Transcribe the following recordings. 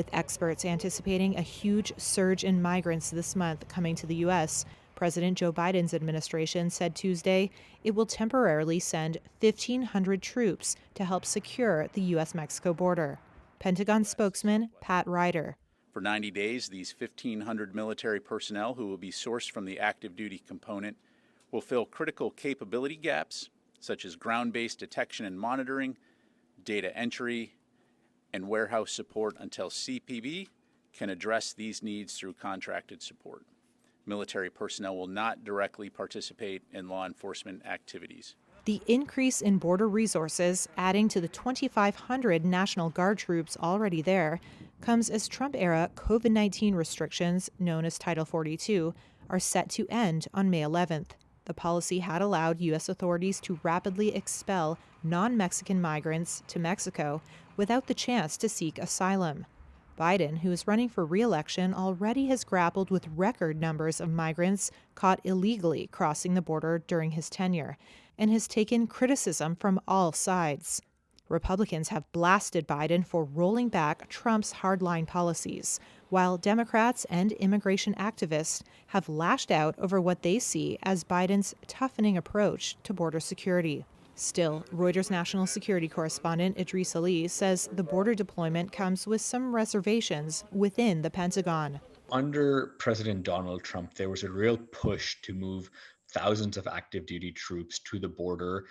With experts anticipating a huge surge in migrants this month coming to the U.S., President Joe Biden's administration said Tuesday it will temporarily send 1,500 troops to help secure the U.S.-Mexico border. Pentagon spokesman Pat Ryder. For 90 days, these 1,500 military personnel who will be sourced from the active duty component will fill critical capability gaps, such as ground-based detection and monitoring, data entry, and warehouse support until CPB can address these needs through contracted support. Military personnel will not directly participate in law enforcement activities. The increase in border resources, adding to the 2,500 National Guard troops already there, comes as Trump-era COVID-19 restrictions, known as Title 42, are set to end on May 11th. The policy had allowed U.S. authorities to rapidly expel non-Mexican migrants to Mexico without the chance to seek asylum. Biden, who is running for re-election, already has grappled with record numbers of migrants caught illegally crossing the border during his tenure and has taken criticism from all sides. Republicans have blasted Biden for rolling back Trump's hardline policies, while Democrats and immigration activists have lashed out over what they see as Biden's toughening approach to border security. Still, Reuters national security correspondent Idris Ali says the border deployment comes with some reservations within the Pentagon. Under President Donald Trump, there was a real push to move thousands of active duty troops to the border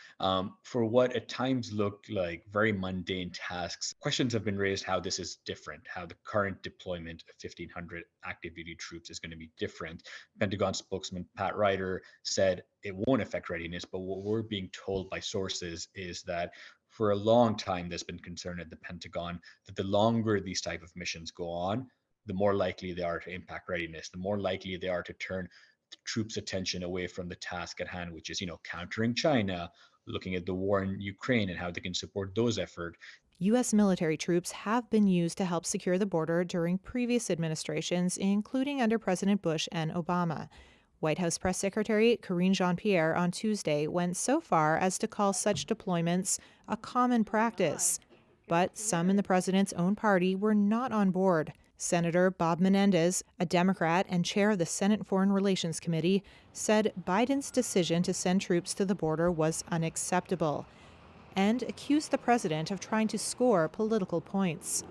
for what at times looked like very mundane tasks. Questions have been raised how this is different, how the current deployment of 1,500 active duty troops is going to be different. Pentagon spokesman Pat Ryder said it won't affect readiness, but what we're being told by sources is that for a long time there's been concern at the Pentagon that the longer these type of missions go on, the more likely they are to impact readiness, the more likely they are to turn troops' attention away from the task at hand, which is, countering China, looking at the war in Ukraine and how they can support those efforts. U.S. military troops have been used to help secure the border during previous administrations, including under President Bush and Obama. White House Press Secretary Karine Jean-Pierre on Tuesday went so far as to call such deployments a common practice. But some in the president's own party were not on board. Senator Bob Menendez, a Democrat and chair of the Senate Foreign Relations Committee, said Biden's decision to send troops to the border was unacceptable and accused the president of trying to score political points.